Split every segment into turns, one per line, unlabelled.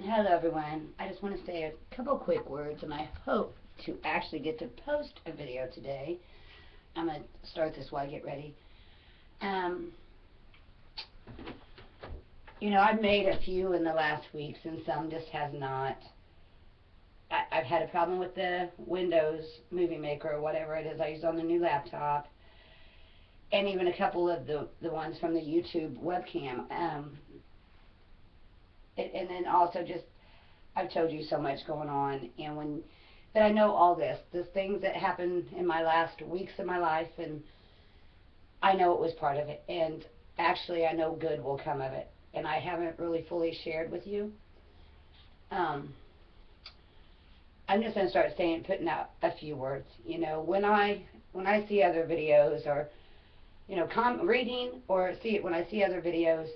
Hello everyone. I just want to say a couple quick words and I hope to actually get to post a video today. I'm going to start this while I get ready. Um, I've made a few in the last weeks and some just has not. I've had a problem with the Windows Movie Maker or whatever it is I use on the new laptop, and even a couple of the ones from the YouTube webcam. And then also just I've told you so much going on, and when that I know all this, the things that happened in my last weeks of my life, and I know it was part of it, and actually I know good will come of it, and I haven't really fully shared with you. Um, I'm just gonna start putting out a few words. When I see other videos or reading or see it when I see other videos,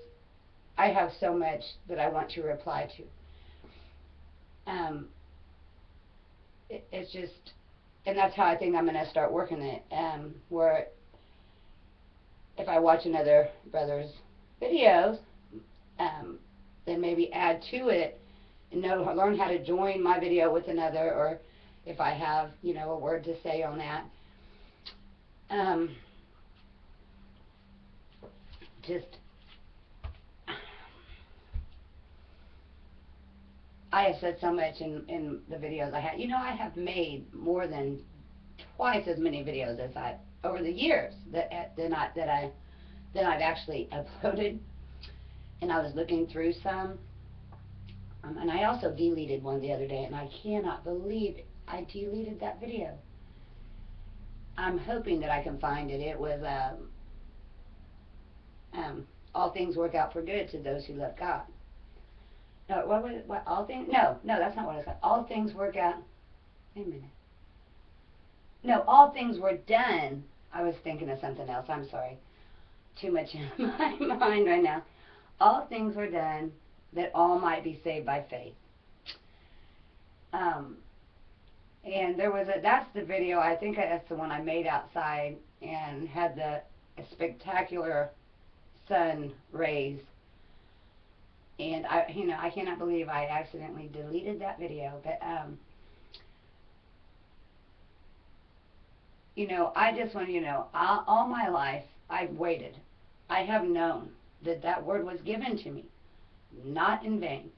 I have so much that I want to reply to. It's just, and that's how I think I'm going to start working it. Where if I watch another brother's videos, um, then maybe add to it and learn how to join my video with another, or if I have a word to say on that. Um, just I have said so much in the videos I had. I have made more than twice as many videos as I over the years that I've actually uploaded. And I was looking through some, and I also deleted one the other day, and I cannot believe I deleted that video. I'm hoping that I can find it. It was all things work out for good to those who love God. No, what was it? What all things? No, no, that's not what it's called. All things work out. Wait a minute. No, all things were done. I was thinking of something else. I'm sorry. Too much in my mind right now. All things were done that all might be saved by faith. Um, and that's the video, I think that's the one I made outside and had the spectacular sun rays. And I cannot believe I accidentally deleted that video. But, I just want you to know, all my life, I've waited. I have known that word was given to me, not in vain.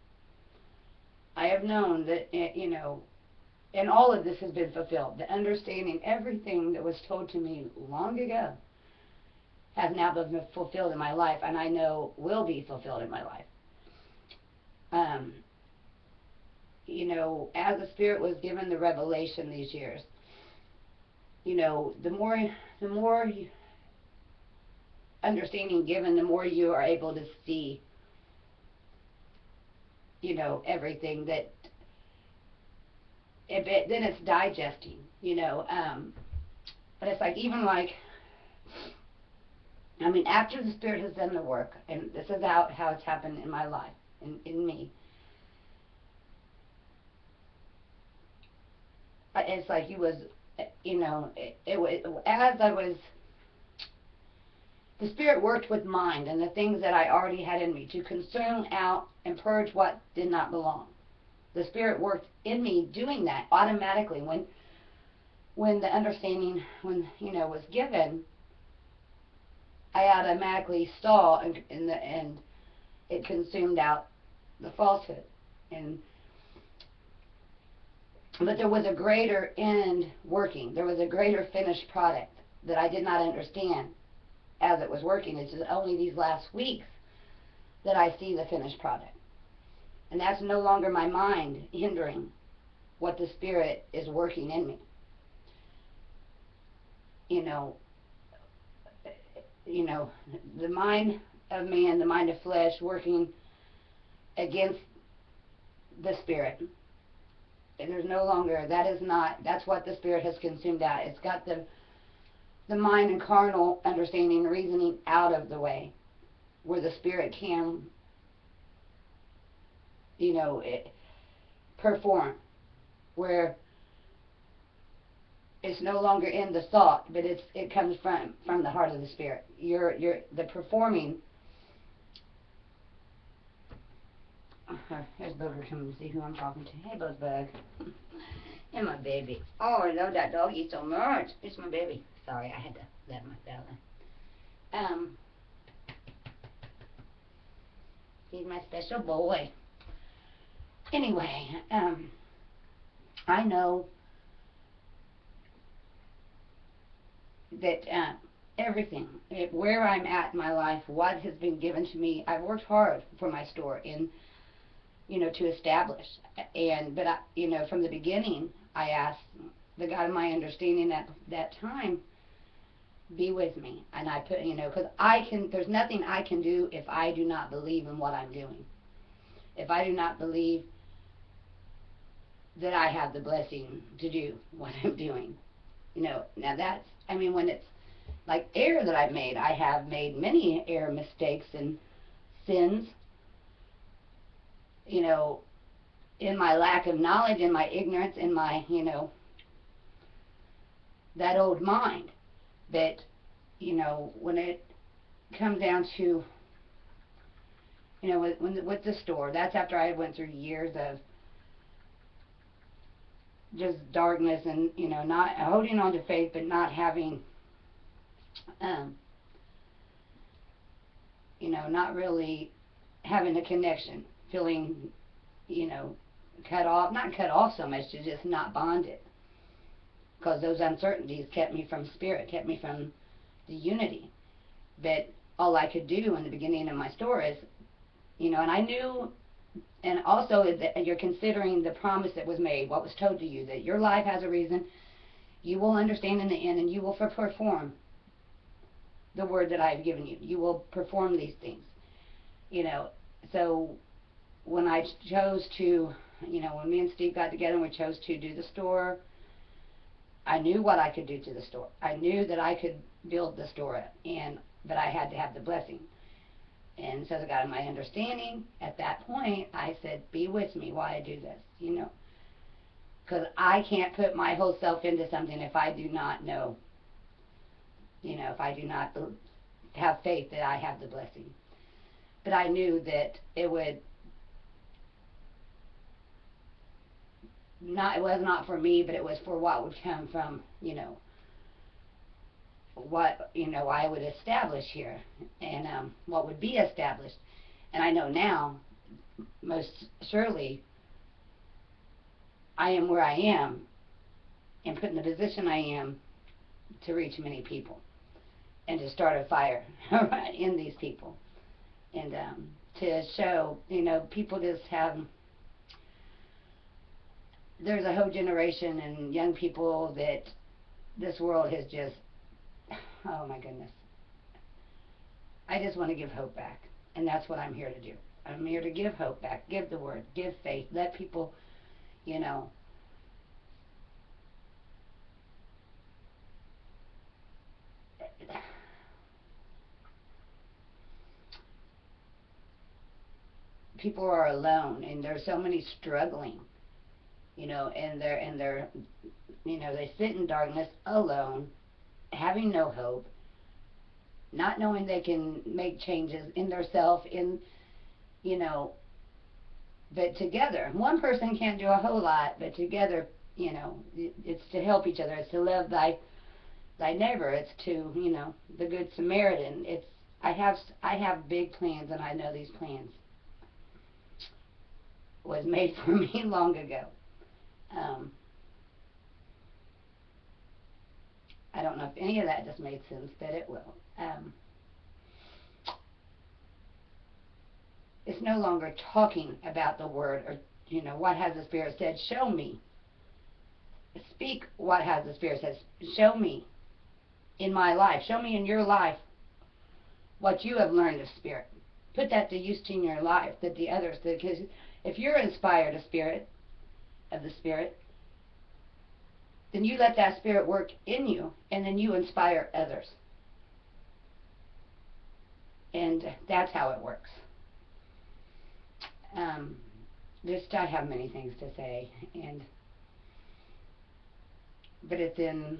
I have known that, and all of this has been fulfilled. The understanding everything that was told to me long ago has now been fulfilled in my life, and I know will be fulfilled in my life. Um, as the Spirit was given the revelation these years, the more understanding given, the more you are able to see, everything that. Then it's digesting, but it's like even like I mean, after the Spirit has done the work, and this is how it's happened in my life, in me, it's like you was, it was, as I was, the Spirit worked with mind and the things that I already had in me to consume out and purge what did not belong. The Spirit worked in me doing that automatically when the understanding, was given. I automatically saw and it consumed out the falsehood. And but there was a greater end working. There was a greater finished product that I did not understand as it was working. It's just only these last weeks that I see the finished product. And that's no longer my mind hindering what the Spirit is working in me. You know, the mind of man, the mind of flesh working against the Spirit. And there's no longer, that's what the Spirit has consumed out. It's got the mind and carnal understanding, reasoning out of the way, where the Spirit can, perform, where it's no longer in the thought, but it comes from the heart of the Spirit. The performing There's Booger coming to see who I'm talking to. Hey, Bug. And my baby. Oh, I love that doggy so much. It's my baby. Sorry, I had to let my belly. He's my special boy. Anyway, I know that everything, where I'm at in my life, what has been given to me, I've worked hard for my store in, to establish. But from the beginning, I asked the God of my understanding at that time, be with me. And I put, because there's nothing I can do if I do not believe in what I'm doing. If I do not believe that I have the blessing to do what I'm doing. Now that's, when it's like error that I've made, I have made many error mistakes and sins, in my lack of knowledge, in my ignorance, in my, that old mind. But, when it comes down to, with the store, that's after I went through years of just darkness and, not holding on to faith, but not having, not really having a connection, feeling, cut off, not cut off so much, to just not bonded. Because those uncertainties kept me from spirit, kept me from the unity. But all I could do in the beginning of my store is, and I knew, and also that you're considering the promise that was made, what was told to you, that your life has a reason, you will understand in the end, and you will perform the word that I have given you. You will perform these things. So when I chose to, when me and Steve got together and we chose to do the store, I knew what I could do to the store. I knew that I could build the store up, but I had to have the blessing. And so the God of my understanding, at that point, I said, be with me while I do this, because I can't put my whole self into something if I do not know, if I do not have faith that I have the blessing. But I knew that it was not for me, but it was for what would come from, what, I would establish here, and what would be established. And I know now, most surely, I am where I am, and put in the position I am to reach many people, and to start a fire in these people, and to show, people just have, there's a whole generation and young people that this world has just, oh my goodness. I just want to give hope back, and that's what I'm here to do. I'm here to give hope back, give the word, give faith, let people, people are alone, and there's so many struggling, and they're they sit in darkness alone, having no hope, not knowing they can make changes in themselves, but together, one person can't do a whole lot, but together, it's to help each other, it's to love thy neighbor, it's to, the good Samaritan. I have big plans, and I know these plans was made for me long ago. I don't know if any of that just made sense, but it will. It's no longer talking about the word, or, what has the Spirit said. Show me. Speak what has the Spirit said. Show me in my life. Show me in your life what you have learned of Spirit. Put that to use in your life, that the others, because if you're inspired of the Spirit, then you let that Spirit work in you, and then you inspire others. And that's how it works. I have many things to say, but it's in,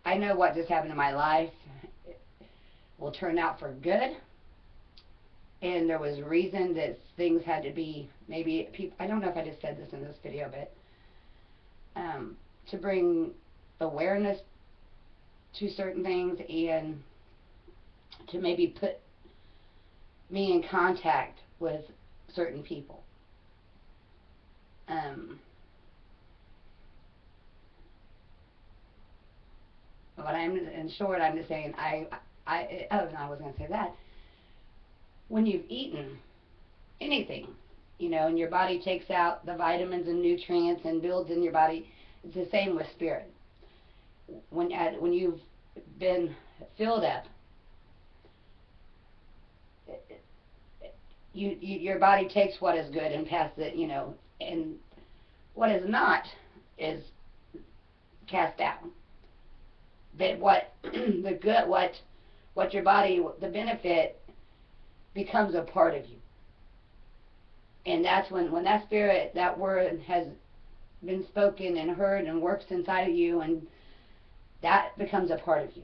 I know what just happened in my life will turn out for good, and there was reason that things had to be, maybe people, I don't know if I just said this in this video, but to bring awareness to certain things and to maybe put me in contact with certain people. What I'm, in short, I'm just saying, no, I wasn't going to say that. When you've eaten anything, you know, and your body takes out the vitamins and nutrients and builds in your body, it's the same with spirit. When you've been filled up, your body takes what is good and passes it, you know, and what is not is cast out. But what the good, what your body, the benefit becomes a part of you. And that's when that spirit, that word has been spoken and heard and works inside of you, and that becomes a part of you.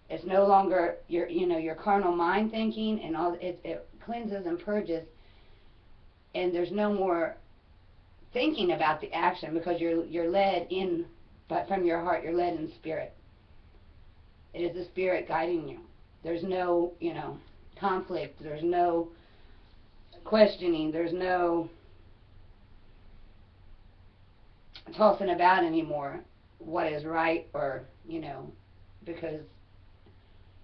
It's no longer your, you know, your carnal mind thinking, and all it cleanses and purges, and there's no more thinking about the action, because you're led in, but from your heart, you're led in spirit. It is the spirit guiding you. There's no, you know, conflict. There's no questioning. There's no tossing about anymore what is right, or, you know, because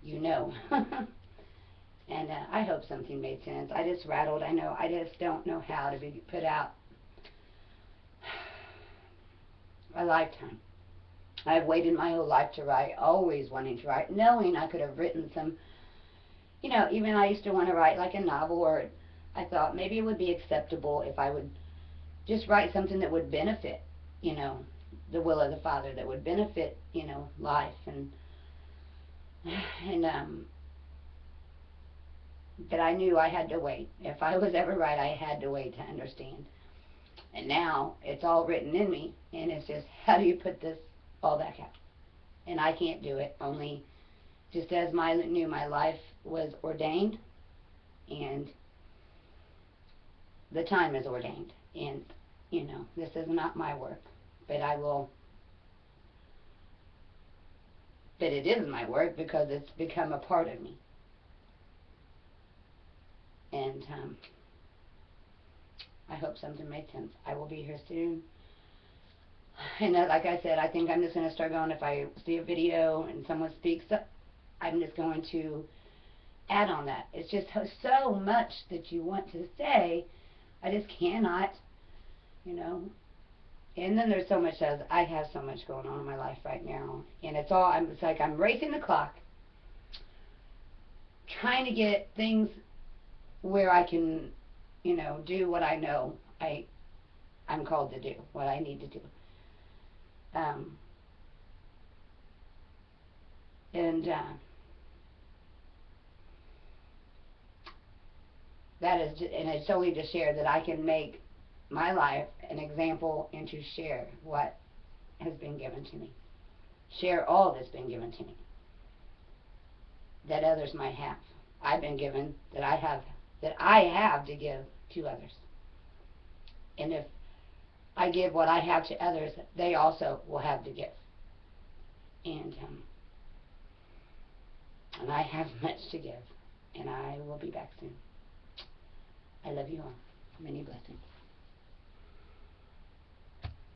you know. And I hope something made sense. I just rattled. I know. I just don't know how to be put out a lifetime. I've waited my whole life to write, always wanting to write, knowing I could have written some, you know, even I used to want to write like a novel, or I thought maybe it would be acceptable if I would just write something that would benefit, you know, the will of the Father, that would benefit, you know, life, and but I knew I had to wait. If I was ever right, I had to wait to understand. And now it's all written in me, and it's just, how do you put this all back out? And I can't do it. Only just as I knew my life was ordained, and the time is ordained. And, you know, this is not my work, but I will, but it is my work because it's become a part of me. And I hope something made sense. I will be here soon. And like I said, I think I'm just going to start going, if I see a video and someone speaks up, I'm just going to add on that. It's just so much that you want to say, I just cannot, you know. And then there's so much else. I have so much going on in my life right now, and it's all, it's like I'm racing the clock, trying to get things where I can, you know, do what I know I'm called to do, what I need to do. That is, and it's only to share that I can make my life an example, and to share what has been given to me. Share all that's been given to me, that others might have. I've been given, that I have to give to others. And if I give what I have to others, they also will have to give. And I have much to give, and I will be back soon. I love you all. Many blessings.